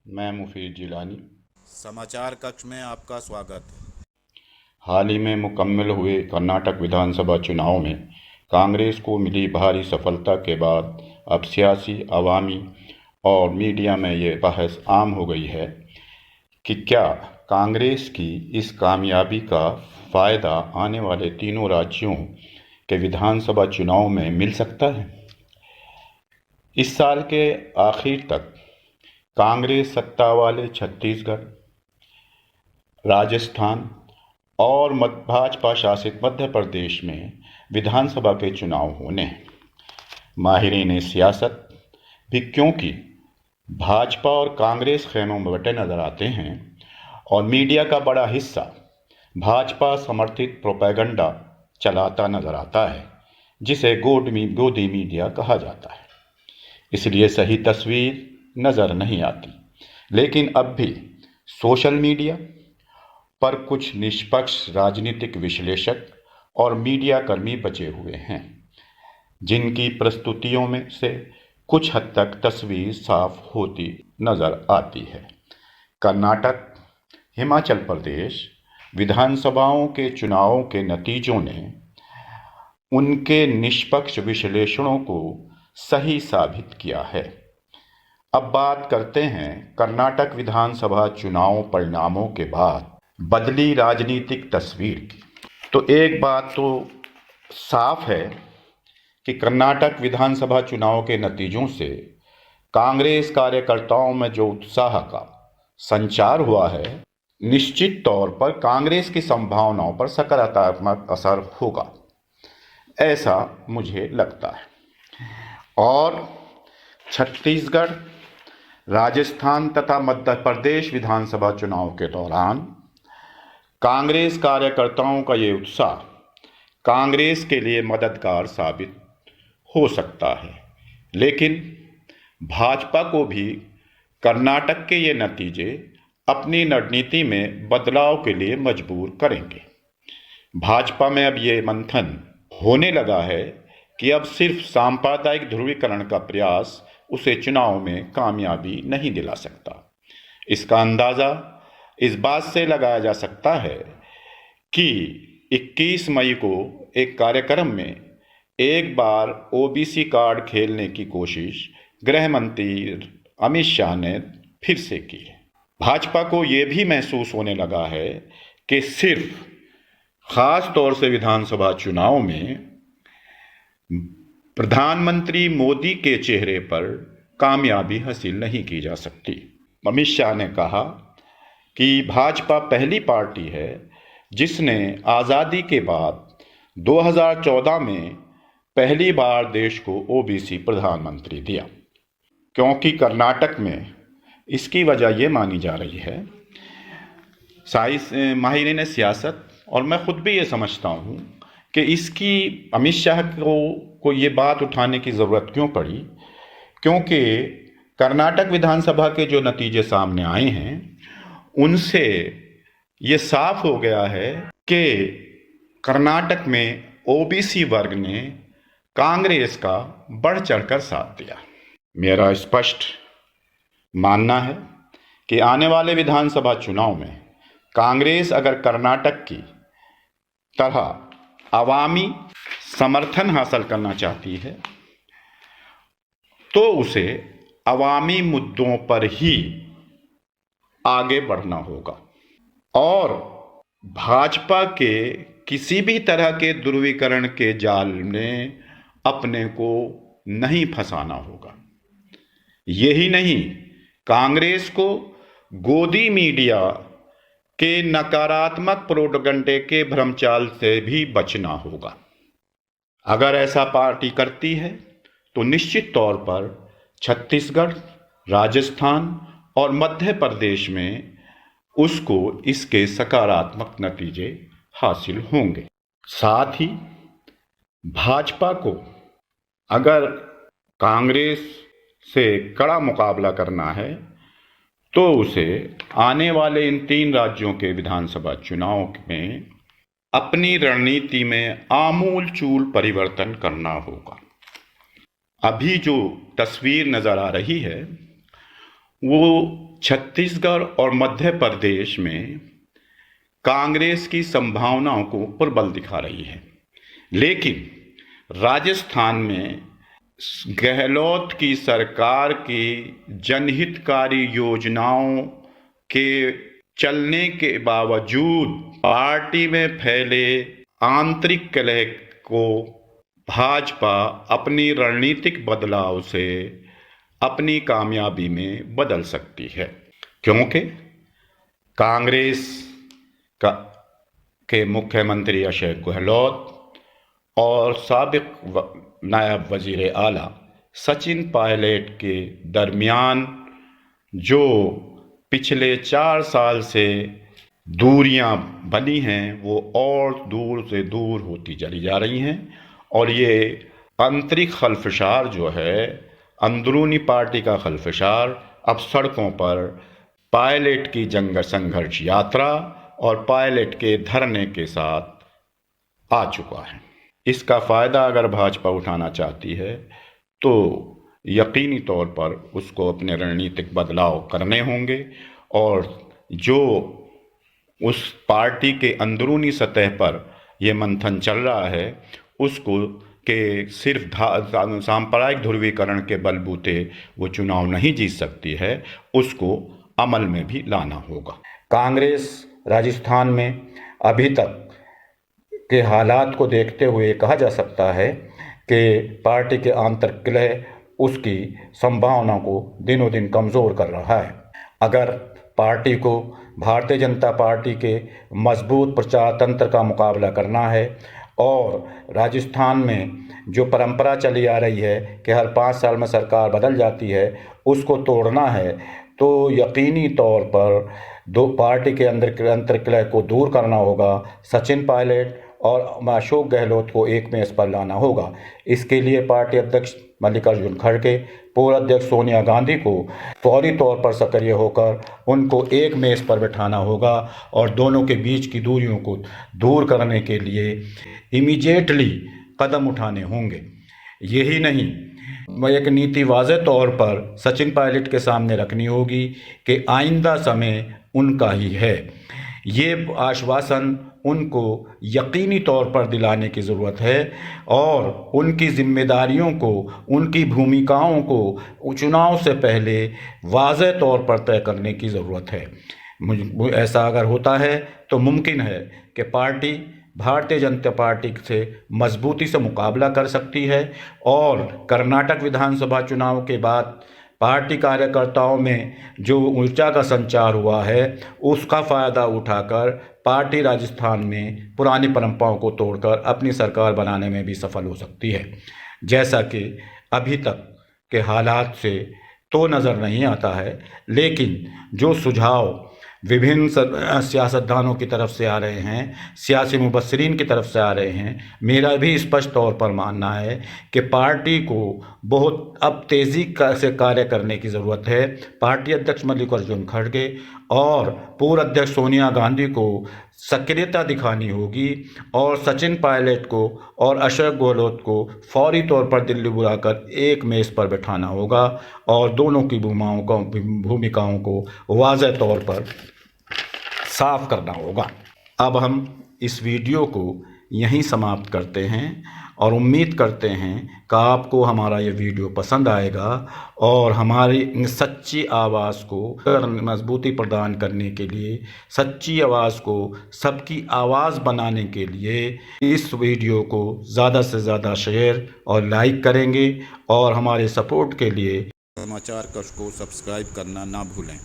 मैं मुफीद जिलानी। समाचार कक्ष में आपका स्वागत है। हाल ही में मुकम्मल हुए कर्नाटक विधानसभा चुनाव में कांग्रेस को मिली भारी सफलता के बाद अब सियासी, अवामी और मीडिया में ये बहस आम हो गई है कि क्या कांग्रेस की इस कामयाबी का फ़ायदा आने वाले तीनों राज्यों के विधानसभा चुनाव में मिल सकता है। इस साल के आखिर तक कांग्रेस सत्ता वाले छत्तीसगढ़, राजस्थान और भाजपा शासित मध्य प्रदेश में विधानसभा के चुनाव होने हैं। माहिरीन सियासत भी क्योंकि भाजपा और कांग्रेस खेमों में बंटे नजर आते हैं और मीडिया का बड़ा हिस्सा भाजपा समर्थित प्रोपेगेंडा चलाता नजर आता है, जिसे गोदी मीडिया कहा जाता है। इसलिए सही तस्वीर नजर नहीं आती। लेकिन अब भी सोशल मीडिया पर कुछ निष्पक्ष राजनीतिक विश्लेषक और मीडिया कर्मी बचे हुए हैं, जिनकी प्रस्तुतियों में से कुछ हद तक तस्वीर साफ होती नजर आती है। कर्नाटक, हिमाचल प्रदेश विधानसभाओं के चुनावों के नतीजों ने उनके निष्पक्ष विश्लेषणों को सही साबित किया है। अब बात करते हैं कर्नाटक विधानसभा चुनाव परिणामों के बाद बदली राजनीतिक तस्वीर की। तो एक बात तो साफ है कि कर्नाटक विधानसभा चुनाव के नतीजों से कांग्रेस कार्यकर्ताओं में जो उत्साह का संचार हुआ है, निश्चित तौर पर कांग्रेस की संभावनाओं पर सकारात्मक असर होगा, ऐसा मुझे लगता है। और छत्तीसगढ़, राजस्थान तथा मध्य प्रदेश विधानसभा चुनाव के दौरान कांग्रेस कार्यकर्ताओं का ये उत्साह कांग्रेस के लिए मददगार साबित हो सकता है, लेकिन भाजपा को भी कर्नाटक के ये नतीजे अपनी रणनीति में बदलाव के लिए मजबूर करेंगे। भाजपा में अब ये मंथन होने लगा है कि अब सिर्फ सांप्रदायिक ध्रुवीकरण का प्रयास उसे चुनाव में कामयाबी नहीं दिला सकता। इसका अंदाज़ा इस बात से लगाया जा सकता है कि 21 मई को एक कार्यक्रम में एक बार ओबीसी कार्ड खेलने की कोशिश गृह मंत्री अमित शाह ने फिर से की है। भाजपा को ये भी महसूस होने लगा है कि सिर्फ खास तौर से विधानसभा चुनाव में प्रधानमंत्री मोदी के चेहरे पर कामयाबी हासिल नहीं की जा सकती। अमित शाह ने कहा कि भाजपा पहली पार्टी है जिसने आज़ादी के बाद 2014 में पहली बार देश को ओबीसी प्रधानमंत्री दिया। क्योंकि कर्नाटक में इसकी वजह ये मानी जा रही है, माहिरीन सियासत और मैं खुद भी ये समझता हूँ कि इसकी अमित शाह को ये बात उठाने की ज़रूरत क्यों पड़ी, क्योंकि कर्नाटक विधानसभा के जो नतीजे सामने आए हैं उनसे ये साफ हो गया है कि कर्नाटक में ओबीसी वर्ग ने कांग्रेस का बढ़ चढ़कर साथ दिया। मेरा स्पष्ट मानना है कि आने वाले विधानसभा चुनाव में कांग्रेस अगर कर्नाटक की तरह अवामी समर्थन हासिल करना चाहती है तो उसे अवामी मुद्दों पर ही आगे बढ़ना होगा और भाजपा के किसी भी तरह के ध्रुवीकरण के जाल में अपने को नहीं फंसाना होगा। यही नहीं, कांग्रेस को गोदी मीडिया के नकारात्मक प्रोपेगेंडे के भ्रमचाल से भी बचना होगा। अगर ऐसा पार्टी करती है तो निश्चित तौर पर छत्तीसगढ़, राजस्थान और मध्य प्रदेश में उसको इसके सकारात्मक नतीजे हासिल होंगे। साथ ही भाजपा को अगर कांग्रेस से कड़ा मुकाबला करना है तो उसे आने वाले इन 3 राज्यों के विधानसभा चुनाव में अपनी रणनीति में आमूल चूल परिवर्तन करना होगा। अभी जो तस्वीर नजर आ रही है वो छत्तीसगढ़ और मध्य प्रदेश में कांग्रेस की संभावनाओं को प्रबल दिखा रही है, लेकिन राजस्थान में गहलोत की सरकार की जनहितकारी योजनाओं के चलने के बावजूद पार्टी में फैले आंतरिक कलह को भाजपा अपनी रणनीतिक बदलाव से अपनी कामयाबी में बदल सकती है, क्योंकि कांग्रेस के मुख्यमंत्री अशोक गहलोत और साबिक नायब वजीर आला सचिन पायलट के दरमियान जो पिछले 4 साल से दूरियां बनी हैं वो और दूर से दूर होती चली जा रही हैं, और ये आंतरिक खलफशार जो है, अंदरूनी पार्टी का खलफशार अब सड़कों पर पायलट की जंग संघर्ष यात्रा और पायलट के धरने के साथ आ चुका है। इसका फ़ायदा अगर भाजपा उठाना चाहती है तो यकीनी तौर पर उसको अपने रणनीतिक बदलाव करने होंगे, और जो उस पार्टी के अंदरूनी सतह पर यह मंथन चल रहा है उसको के सिर्फ सांप्रदायिक ध्रुवीकरण के बलबूते वो चुनाव नहीं जीत सकती है, उसको अमल में भी लाना होगा। कांग्रेस राजस्थान में अभी तक के हालात को देखते हुए कहा जा सकता है कि पार्टी के आंतरिक कलह उसकी संभावना को दिनों दिन कमज़ोर कर रहा है। अगर पार्टी को भारतीय जनता पार्टी के मजबूत प्रचार तंत्र का मुकाबला करना है और राजस्थान में जो परंपरा चली आ रही है कि हर 5 साल में सरकार बदल जाती है, उसको तोड़ना है, तो यकीनी तौर पर दो पार्टी के अंतर्कलह को दूर करना होगा। सचिन पायलट और अशोक गहलोत को एक मेज़ पर लाना होगा। इसके लिए पार्टी अध्यक्ष मल्लिकार्जुन खड़गे, पूर्व अध्यक्ष सोनिया गांधी को फौरी तौर पर सक्रिय होकर उनको एक मेज़ पर बिठाना होगा और दोनों के बीच की दूरियों को दूर करने के लिए इमीडिएटली कदम उठाने होंगे। यही नहीं, एक नीति वाज़ेह तौर पर सचिन पायलट के सामने रखनी होगी कि आइंदा समय उनका ही है। ये आश्वासन उनको यकीनी तौर पर दिलाने की ज़रूरत है और उनकी जिम्मेदारियों को, उनकी भूमिकाओं को चुनाव से पहले वाज़ेह तौर पर तय करने की ज़रूरत है। ऐसा अगर होता है तो मुमकिन है कि पार्टी भारतीय जनता पार्टी से मजबूती से मुकाबला कर सकती है और कर्नाटक विधानसभा चुनाव के बाद पार्टी कार्यकर्ताओं में जो ऊर्जा का संचार हुआ है उसका फ़ायदा उठाकर पार्टी राजस्थान में पुरानी परंपराओं को तोड़कर अपनी सरकार बनाने में भी सफल हो सकती है। जैसा कि अभी तक के हालात से तो नज़र नहीं आता है, लेकिन जो सुझाव विभिन्न सियासतदानों की तरफ से आ रहे हैं, सियासी मुबस्सिरीन की तरफ से आ रहे हैं, मेरा भी स्पष्ट तौर पर मानना है कि पार्टी को बहुत अब तेज़ी से कार्य करने की ज़रूरत है। पार्टी अध्यक्ष मल्लिकार्जुन खड़गे और पूर्व अध्यक्ष सोनिया गांधी को सक्रियता दिखानी होगी और सचिन पायलट को और अशोक गहलोत को फौरी तौर पर दिल्ली बुलाकर एक मेज़ पर बैठाना होगा और दोनों की भूमिकाओं को वाज़ेह तौर पर साफ करना होगा। अब हम इस वीडियो को यहीं समाप्त करते हैं और उम्मीद करते हैं कि आपको हमारा ये वीडियो पसंद आएगा और हमारी सच्ची आवाज़ को मजबूती प्रदान करने के लिए, सच्ची आवाज़ को सबकी आवाज़ बनाने के लिए इस वीडियो को ज़्यादा से ज़्यादा शेयर और लाइक करेंगे और हमारे सपोर्ट के लिए समाचार कक्ष को सब्सक्राइब करना ना भूलें।